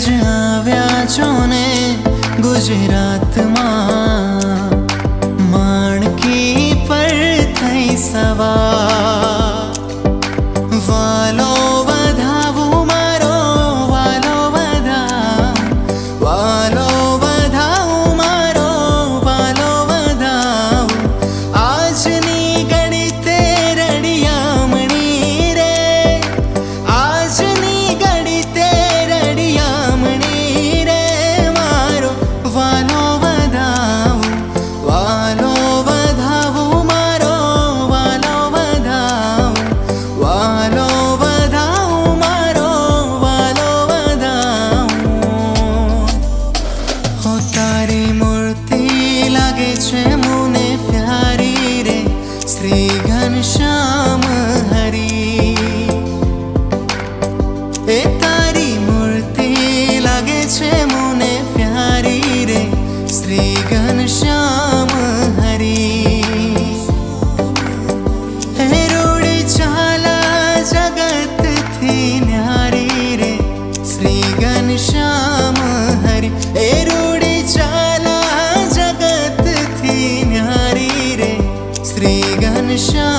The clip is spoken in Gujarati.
જ આવ્યા છો ને ગુજરાતમાં, માણકી પર થઈ સવાર. વાલો વધાવું મારો વાલો વધાવ, વાલો વધાવું મારો વાલો વધાવ. આજની ગણિતે રડિયામણી રે, આજની ગણિતે રડિયામણી રે. મારો વાલો વધાવું, વાલો વધાવું મારો વાલો વધાવ, વાલો વધાવું મારો વાલો વધાવ. હો તારી મૂર્તિ લાગે છે મને પ્યારી રે, શ્રી ઘનશ્યામ હરી. એ તારી મૂર્તિ લાગે છે મને પ્યારી રે, શ્રી ઘનશ્યામ હરી. હે રોડી ચાલા જગતથી ન્યારી રે, શ્રી ઘનશ્યામ હરી. એ રોડી ચાલા જગતથી ન્યારી રે, શ્રી ઘનશ્યામ